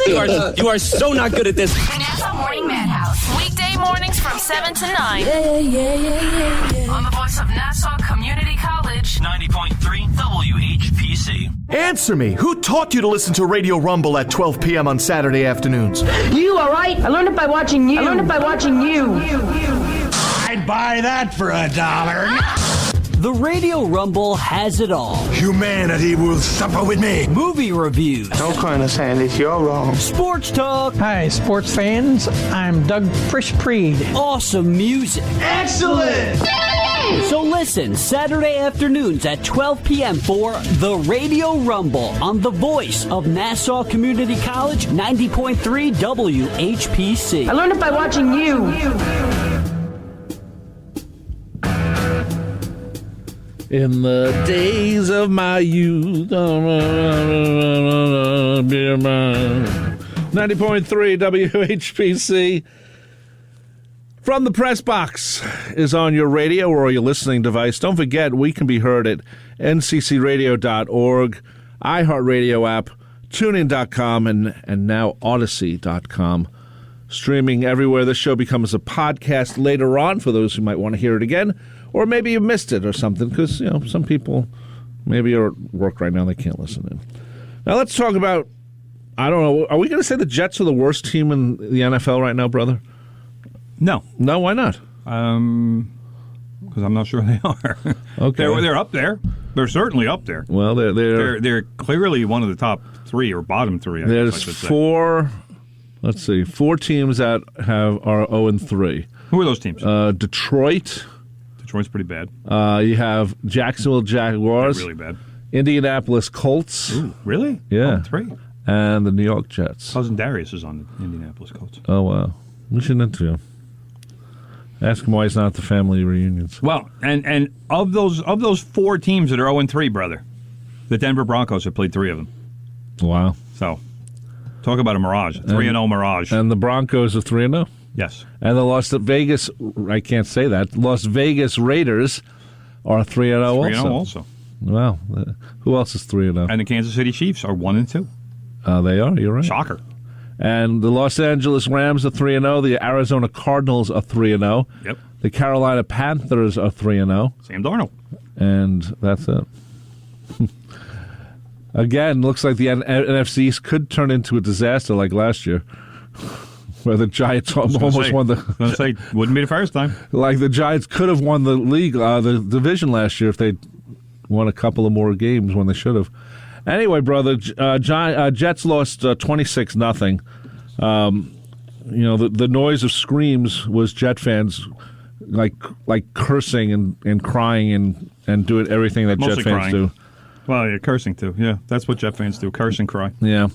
You are so not good at this. The Nassau Morning Madhouse. Weekday mornings from 7 to 9. On the voice of Nassau Community College. 90.3 WHPC. Answer me. Who taught you to listen to Radio Rumble at 12 p.m. on Saturday afternoons? You, all right? I learned it by watching you. I'd buy that for $1. The Radio Rumble has it all. Humanity will suffer with me. Movie reviews. Don't cry us, Alice. You're wrong. Sports talk. Hi, sports fans. I'm Doug Frisch-Preed. Awesome music. Excellent! So listen Saturday afternoons at 12 p.m. for The Radio Rumble on the voice of Nassau Community College, 90.3 WHPC. I learned it by watching you. In the days of my youth, 90.3 WHPC. From the Press Box is on your radio or your listening device. Don't forget, we can be heard at nccradio.org, iHeartRadio app, TuneIn.com, and now Odyssey.com. Streaming everywhere. This show becomes a podcast later on for those who might want to hear it again, or maybe you missed it or something, because some people maybe are at work right now, they can't listen in. Now let's talk about, I don't know, are we going to say the Jets are the worst team in the NFL right now, brother? No. No, why not? Because I'm not sure they are. Okay. They're up there. They're certainly up there. Well, they're clearly one of the top three or bottom three. There's four teams that are 0-3. Who are those teams? Detroit. Detroit's pretty bad. You have Jacksonville Jaguars. They're really bad. Indianapolis Colts. Ooh, really? Yeah. 3. And the New York Jets. Cousin Darius is on the Indianapolis Colts. Oh, wow. We should interview him. Ask him why he's not at the family reunions. Well, and of those 4 teams that are 0-3, brother, the Denver Broncos have played 3 of them. Wow. So, talk about a mirage. 3-0 mirage. And the Broncos are 3-0? Yes. And the Las Vegas, I can't say that, Las Vegas Raiders are 3-0 3-0 also. Wow. Who else is 3-0? And the Kansas City Chiefs are 1-2. They are, you're right. Shocker. And the Los Angeles Rams are 3-0. The Arizona Cardinals are 3-0. Yep. The Carolina Panthers are 3-0. Sam Darnold. And that's it. Again, looks like the NFC East could turn into a disaster like last year, where the Giants almost won the... I was going to say, wouldn't be the first time. Like the Giants could have won the league, the division last year if they'd won a couple of more games when they should have. Anyway, brother, Jets lost 26-0. The noise of screams was Jet fans like cursing and crying and doing everything that Mostly Jet fans crying. do. Well, yeah, cursing too. Yeah, that's what Jet fans do, curse and cry. Yeah.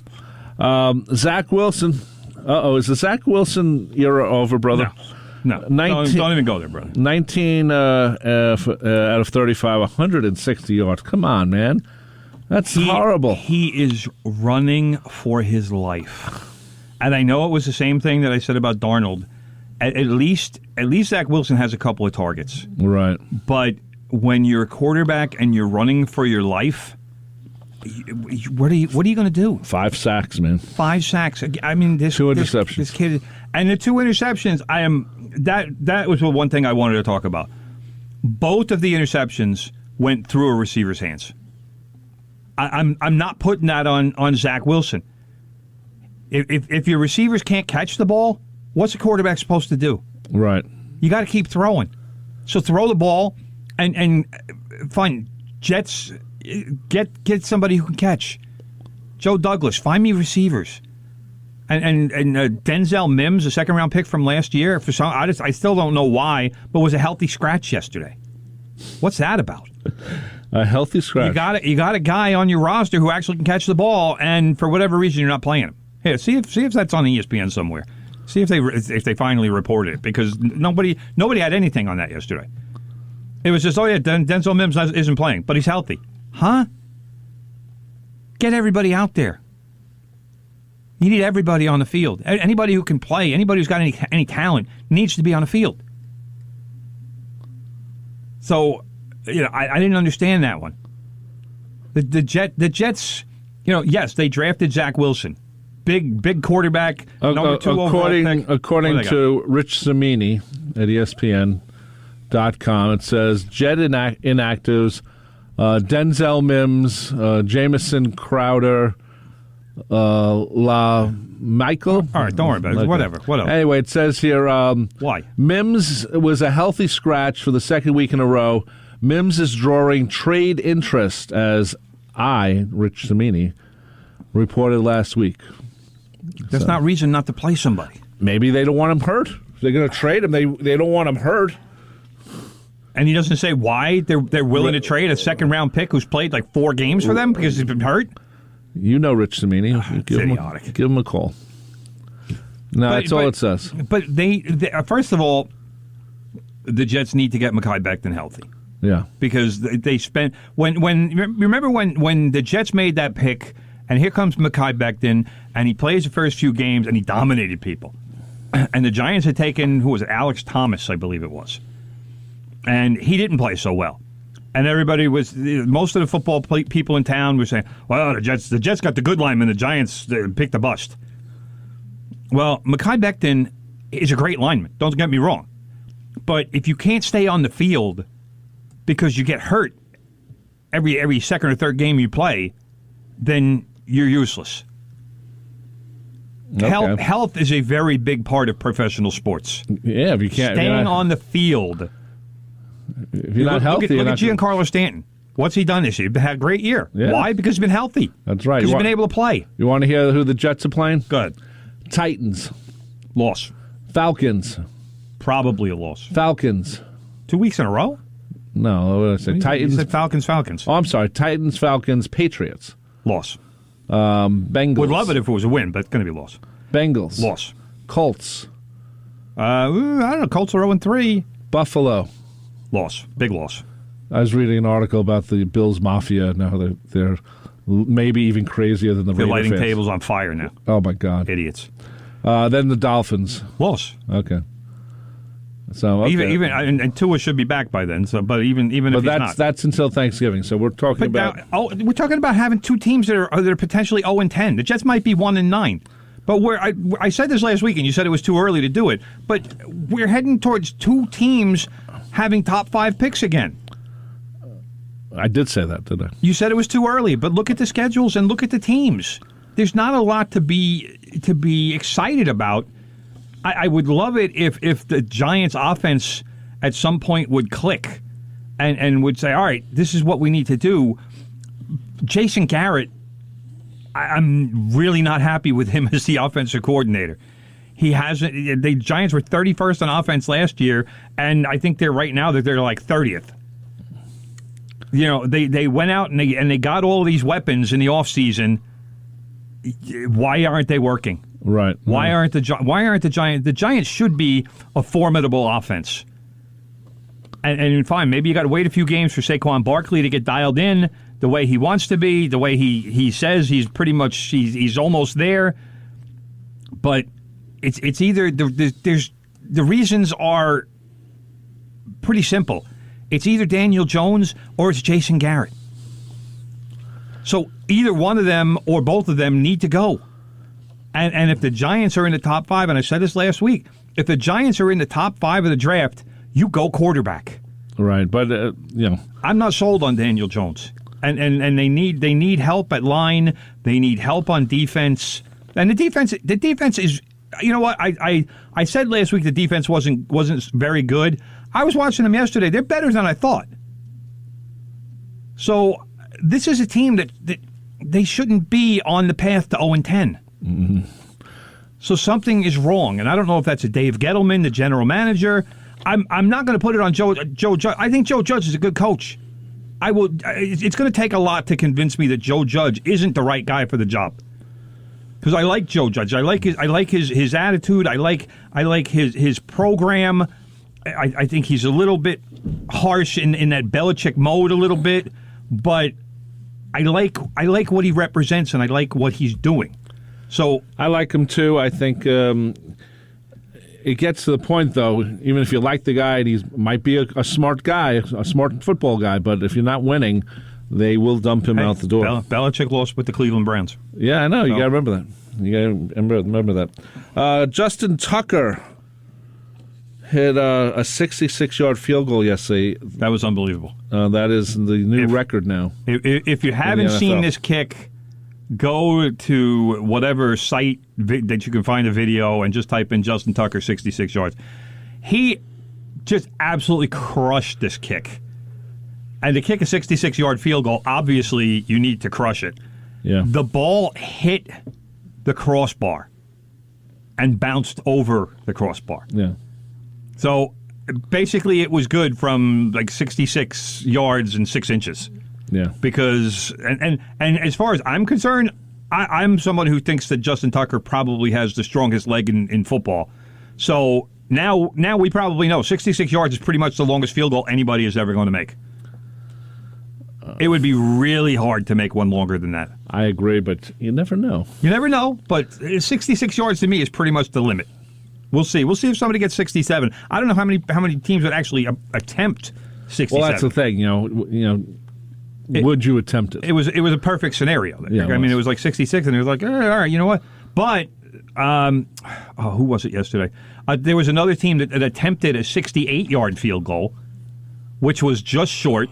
Zach Wilson. Is the Zach Wilson era over, brother? No. Don't even go there, brother. 19 out of 35, 160 yards. Come on, man. That's horrible. He is running for his life. And I know it was the same thing that I said about Darnold. At least Zach Wilson has a couple of targets. Right. But when you're a quarterback and you're running for your life, what are you going to do? 5 sacks, man. 5 sacks. I mean, 2 interceptions. This kid, and the 2 interceptions. That was the one thing I wanted to talk about. Both of the interceptions went through a receiver's hands. I'm not putting that on Zach Wilson. If your receivers can't catch the ball, what's a quarterback supposed to do? Right. You got to keep throwing. So throw the ball and find Jets. Get somebody who can catch. Joe Douglas, find me receivers. And Denzel Mims, a second-round pick from last year. I still don't know why, but was a healthy scratch yesterday. What's that about? A healthy scratch. You got a guy on your roster who actually can catch the ball, and for whatever reason, you're not playing him. Here, see if that's on ESPN somewhere. See if they finally reported it, because nobody had anything on that yesterday. It was just, Denzel Mims isn't playing, but he's healthy. Huh? Get everybody out there. You need everybody on the field. Anybody who can play, anybody who's got any talent needs to be on the field. So, I didn't understand that one. The Jets, yes, they drafted Zach Wilson, big quarterback, number 2 overall pick. According to Rich Cimini at ESPN.com, it says Jet inactives, Denzel Mims, Jamison Crowder, Michael. All right, don't worry about it. Whatever. Anyway, it says here, why? Mims was a healthy scratch for the second week in a row. Mims is drawing trade interest, as Rich Cimini, reported last week. That's not reason not to play somebody. Maybe they don't want him hurt. If they're going to trade him, they don't want him hurt. And he doesn't say why they're willing to trade a second-round pick who's played like 4 games for them because he's been hurt? You know Rich Cimini. Give him a call. No, that's all it says. But they first of all, the Jets need to get Mekhi Becton healthy. Yeah. Because they spent remember when the Jets made that pick, and here comes Mekhi Becton, and he plays the first few games and he dominated people. And the Giants had taken, who was it, Alex Thomas, I believe it was. And he didn't play so well. And everybody most of the football people in town were saying, well, the Jets got the good lineman, the Giants picked the bust. Well, Mekhi Becton is a great lineman, don't get me wrong. But if you can't stay on the field because you get hurt every second or third game you play, then you're useless. Okay. Health is a very big part of professional sports. Yeah, if you can't... Staying on the field... If you're not healthy... Look at Giancarlo Stanton. What's he done this year? He's had a great year. Yeah. Why? Because he's been healthy. That's right. Because he's been able to play. You want to hear who the Jets are playing? Good. Titans. Loss. Falcons. Probably a loss. Falcons. 2 weeks in a row? No, what did I say? Titans. You said Falcons. Oh, I'm sorry. Titans, Falcons, Patriots. Loss. Bengals. Would love it if it was a win, but it's going to be a loss. Bengals. Loss. Colts. I don't know. Colts are 0-3. Buffalo. Loss. Big loss. I was reading an article about the Bills Mafia. Now they're maybe even crazier than the They're Raider lighting fans. tables on fire now. Oh, my God. Idiots. Then the Dolphins. Loss. Okay. So okay. Even and Tua should be back by then. So, but even if he's not, that's until Thanksgiving. So we're talking about. We're talking about having two teams that are potentially 0-10. The Jets might be 1-9. But I said this last week, and you said it was too early to do it. But we're heading towards two teams having top 5 picks again. I did say that, didn't I? You said it was too early, but look at the schedules and look at the teams. There's not a lot to be excited about. I would love it if the Giants' offense at some point would click and would say, all right, this is what we need to do. Jason Garrett, I'm really not happy with him as the offensive coordinator. He hasn't. The Giants were 31st on offense last year, and I think they're like 30th. You know, they went out and they got all these weapons in the offseason. Why aren't they working? Right. Why aren't the Giants? The Giants should be a formidable offense. And fine, maybe you got to wait a few games for Saquon Barkley to get dialed in the way he wants to be, the way he says he's pretty much he's almost there. But it's either there's the reasons are pretty simple. It's either Daniel Jones or it's Jason Garrett. So either one of them or both of them need to go. And if the Giants are in the top 5, and I said this last week, if the Giants are in the top 5 of the draft, you go quarterback. Right, but I'm not sold on Daniel Jones, and they need help at line. They need help on defense, and the defense is. You know what? I said last week the defense wasn't very good. I was watching them yesterday. They're better than I thought. So this is a team that they shouldn't be on the path to 0-10. Mm-hmm. So something is wrong, and I don't know if that's a Dave Gettleman, the general manager. I'm not going to put it on Joe Judge. I think Joe Judge is a good coach. It's going to take a lot to convince me that Joe Judge isn't the right guy for the job. Because I like Joe Judge. I like his attitude. I like his program. I think he's a little bit harsh in that Belichick mode a little bit, but I like what he represents and I like what he's doing. So I like him too. I think it gets to the point, though, even if you like the guy and he might be a smart guy, a smart football guy, but if you're not winning, they will dump him out the door. Belichick lost with the Cleveland Browns. Yeah, I know. You got to remember that. You got to remember that. Justin Tucker hit a 66-yard field goal yesterday. That was unbelievable. That is the new record now. If you haven't seen this kick, go to whatever site that you can find a video and just type in Justin Tucker 66 yards. He just absolutely crushed this kick. And to kick a 66-yard field goal, obviously you need to crush it. Yeah. The ball hit the crossbar and bounced over the crossbar. Yeah. So basically it was good from like 66 yards and 6 inches. Yeah. Because, and as far as I'm concerned, I'm someone who thinks that Justin Tucker probably has the strongest leg in football. So now we probably know 66 yards is pretty much the longest field goal anybody is ever going to make. It would be really hard to make one longer than that. I agree, but you never know. You never know, but 66 yards to me is pretty much the limit. We'll see. We'll see if somebody gets 67. I don't know how many teams would actually attempt 67. Well, that's the thing. Would you attempt it? It was a perfect scenario. Yeah, I mean, it was like 66, and it was like, all right, you know what? But who was it yesterday? There was another team that attempted a 68-yard field goal, which was just short.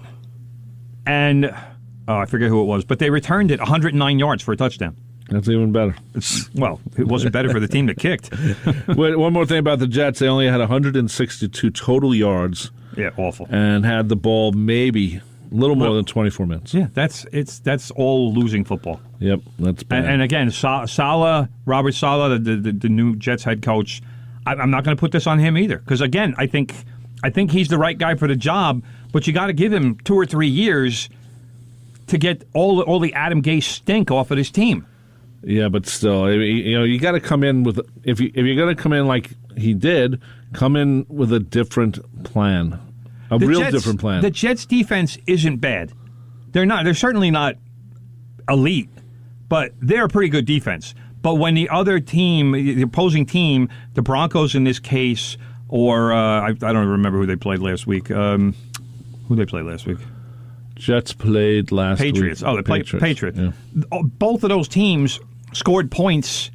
And I forget who it was, but they returned it 109 yards for a touchdown. That's even better. Well, it wasn't better for the team that kicked. Wait, one more thing about the Jets. They only had 162 total yards. Yeah, awful. And had the ball maybe a little more than 24 minutes. Yeah, that's all losing football. Yep, that's bad. And again, Robert Saleh, the new Jets head coach, I'm not going to put this on him either. Because again, I think he's the right guy for the job, but you got to give him 2 or 3 years to get all the Adam Gase stink off of his team. Yeah, but still, you got to come in with if you're going to come in like he did, come in with a different plan, different plan. The Jets' defense isn't bad. They're certainly not elite, but they're a pretty good defense. But when the other team, the opposing team, the Broncos in this case, or I don't remember who they played last week. Who they played last week? Jets played last Patriots. week. Oh, they played Patriots. Yeah. Both of those teams scored points,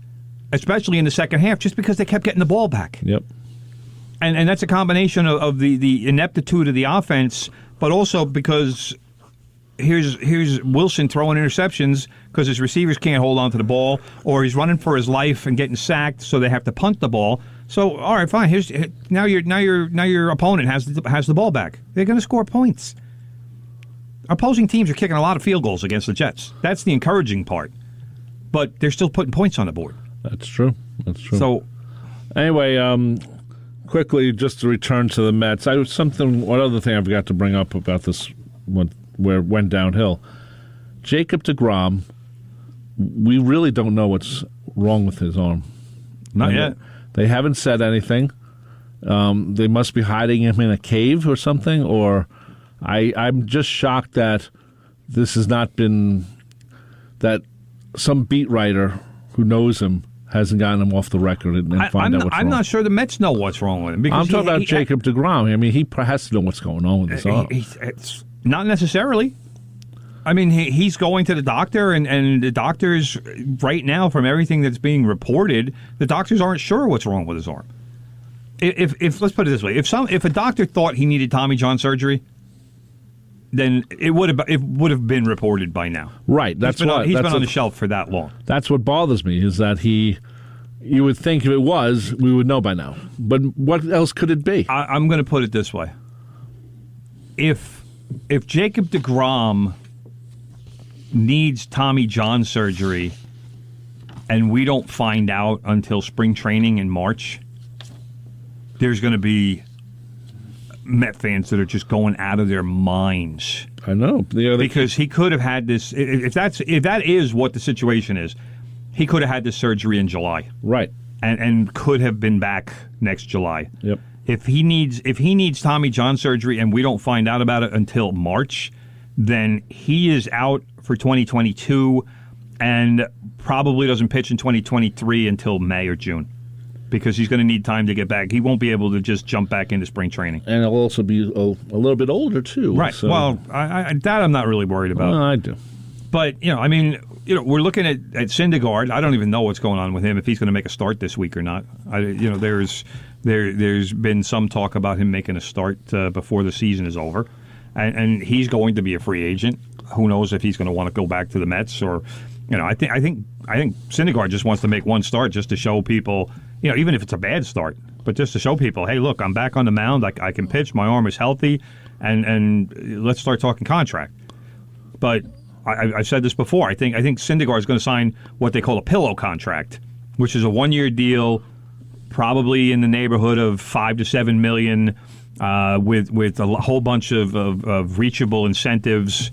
especially in the second half, just because they kept getting the ball back. Yep. And that's a combination of the ineptitude of the offense, but also because here's Wilson throwing interceptions because his receivers can't hold on to the ball, or he's running for his life and getting sacked, so they have to punt the ball. So all right, fine. Now your opponent has the ball back. They're going to score points. Opposing teams are kicking a lot of field goals against the Jets. That's the encouraging part. But they're still putting points on the board. That's true. So anyway, quickly, just to return to the Mets, one other thing I forgot to bring up about this where it went downhill. Jacob deGrom, we really don't know what's wrong with his arm. Not yet. They haven't said anything. They must be hiding him in a cave or something, or I'm just shocked that this has not been, that some beat writer who knows him hasn't gotten him off the record and find out what's wrong. I'm not sure the Mets know what's wrong with him. I'm talking about Jacob deGrom. I mean, he has to know what's going on with his arm. It's not necessarily. I mean, he's going to the doctor, and the doctors, right now, from everything that's being reported, the doctors aren't sure what's wrong with his arm. If let's put it this way, if a doctor thought he needed Tommy John surgery, then it would have been reported by now. Right. He's been on the shelf for that long. That's what bothers me, is that you would think if it was, we would know by now. But what else could it be? I'm going to put it this way. If Jacob deGrom needs Tommy John surgery and we don't find out until spring training in March, there's going to be Met fans that are just going out of their minds. I know. Because he could have had this, if that is what the situation is, he could have had this surgery in July. Right. And could have been back next July. Yep. If he needs Tommy John surgery and we don't find out about it until March, then he is out for 2022 and probably doesn't pitch in 2023 until May or June, because he's going to need time to get back. He won't be able to just jump back into spring training. And he'll also be a little bit older, too. Right. So. Well, that I'm not really worried about. Well, I do. But, we're looking at Syndergaard. I don't even know what's going on with him, if he's going to make a start this week or not. There's been some talk about him making a start before the season is over. And he's going to be a free agent. Who knows if he's going to want to go back to the Mets, or, I think Syndergaard just wants to make one start just to show people, even if it's a bad start, but just to show people, hey, look, I'm back on the mound. I can pitch. My arm is healthy, and let's start talking contract. But I've said this before. I think Syndergaard is going to sign what they call a pillow contract, which is a 1-year deal, probably in the neighborhood of $5 to $7 million, with a whole bunch of reachable incentives.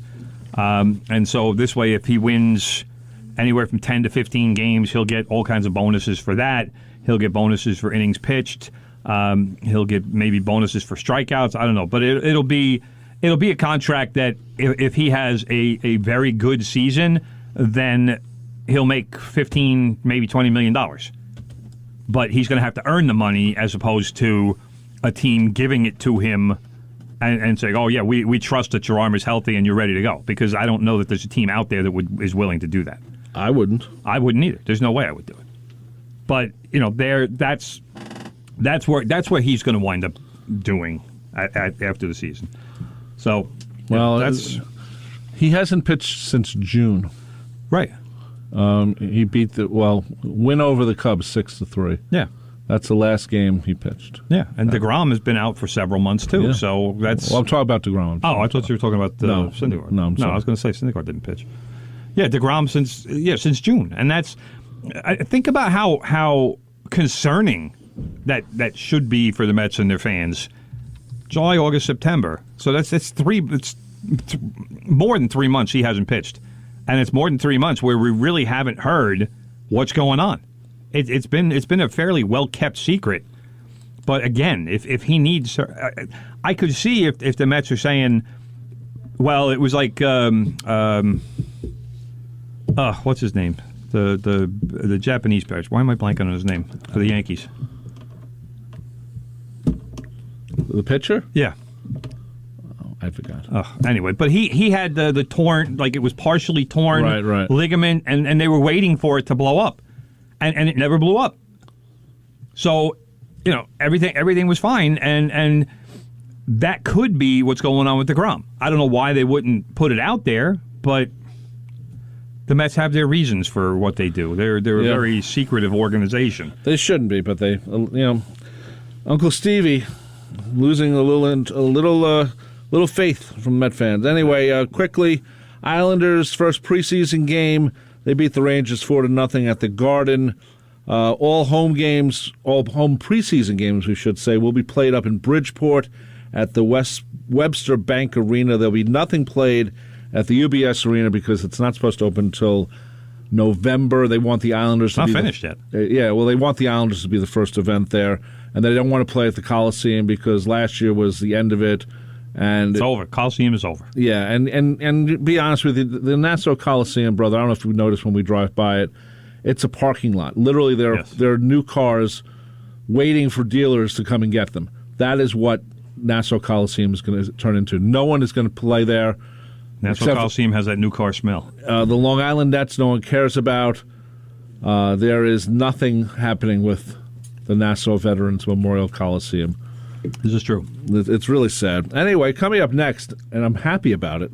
And so this way, if he wins anywhere from 10 to 15 games, he'll get all kinds of bonuses for that. He'll get bonuses for innings pitched. He'll get maybe bonuses for strikeouts. I don't know, but it'll be a contract that if he has a very good season, then he'll make $15, maybe $20 million. But he's going to have to earn the money, as opposed to a team giving it to him and saying, oh, yeah, we trust that your arm is healthy and you're ready to go. Because I don't know that there's a team out there that is willing to do that. I wouldn't. I wouldn't either. There's no way I would do it. But, that's where he's going to wind up doing after the season. So, he hasn't pitched since June. Right. He beat win over the Cubs 6-3. Yeah. That's the last game he pitched. Yeah, and deGrom has been out for several months, too. Yeah. So that's. Well, I'm talking about deGrom. I thought you were talking about Syndergaard. No, I'm sorry. I was going to say Syndergaard didn't pitch. Yeah, deGrom since June. And that's. Think about how concerning that should be for the Mets and their fans July, August, September. So that's more than 3 months he hasn't pitched. And it's more than 3 months where we really haven't heard what's going on. It's been a fairly well-kept secret. But again, if he needs... I could see if the Mets are saying, well, it was like... what's his name? The Japanese pitcher. Why am I blanking on his name for the Yankees? The pitcher? Yeah. Oh, I forgot. Anyway, but he had the torn, like it was partially torn ligament, and they were waiting for it to blow up, and it never blew up. So, everything was fine, and that could be what's going on with DeGrom. I don't know why they wouldn't put it out there, but the Mets have their reasons for what they do. They're a very secretive organization. They shouldn't be, but they, Uncle Stevie losing a little faith from Met fans. Anyway, quickly, Islanders' first preseason game, they beat the Rangers 4-0 at the Garden. All home preseason games, we should say, will be played up in Bridgeport at the Webster Bank Arena. There'll be nothing played at the UBS Arena because it's not supposed to open until November. They want the Islanders to be finished yet. They want the Islanders to be the first event there, and they don't want to play at the Coliseum because last year was the end of it. And it's over. Coliseum is over. Yeah, and to be honest with you, the Nassau Coliseum, brother, I don't know if you noticed when we drive by it, it's a parking lot. Literally, there are new cars waiting for dealers to come and get them. That is what Nassau Coliseum is going to turn into. No one is going to play there. Nassau Coliseum has that new car smell. The Long Island Nets no one cares about. There is nothing happening with the Nassau Veterans Memorial Coliseum. This is true. It's really sad. Anyway, coming up next, and I'm happy about it,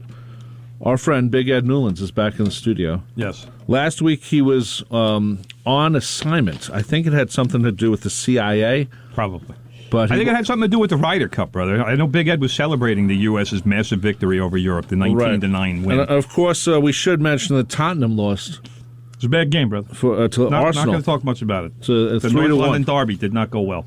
our friend Big Ed Newlands is back in the studio. Yes. Last week he was on assignment. I think it had something to do with the CIA. Probably. But I think it had something to do with the Ryder Cup, brother. I know Big Ed was celebrating the U.S.'s massive victory over Europe, the 19-9 win. And of course, we should mention that Tottenham lost. It was a bad game, brother. To Arsenal. Not going to talk much about it. The North London derby did not go well.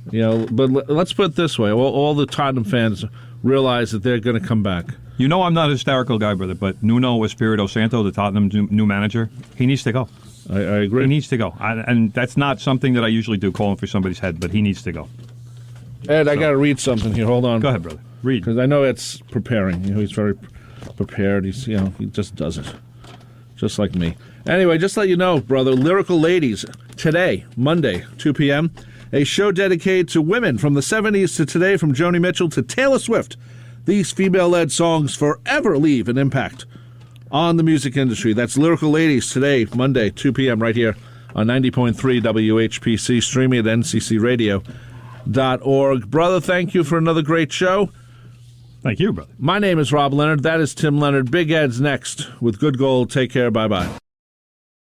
But let's put it this way. All the Tottenham fans realize that they're going to come back. You know I'm not a hysterical guy, brother, but Nuno Espirito Santo, the Tottenham new manager, he needs to go. I agree. He needs to go. And that's not something that I usually do, calling for somebody's head, but he needs to go. Ed, I got to read something here. Hold on. Go ahead, brother. Read. Because I know it's preparing. He's very prepared. He just does it. Just like me. Anyway, just to let you know, brother, Lyrical Ladies, today, Monday, 2 p.m., a show dedicated to women from the 70s to today, from Joni Mitchell to Taylor Swift. These female-led songs forever leave an impact on the music industry. That's Lyrical Ladies, today, Monday, 2 p.m., right here on 90.3 WHPC, streaming at nccradio.org. Brother, thank you for another great show. Thank you, brother. My name is Rob Leonard. That is Tim Leonard. Big Ed's next with Good Gold. Take care. Bye-bye.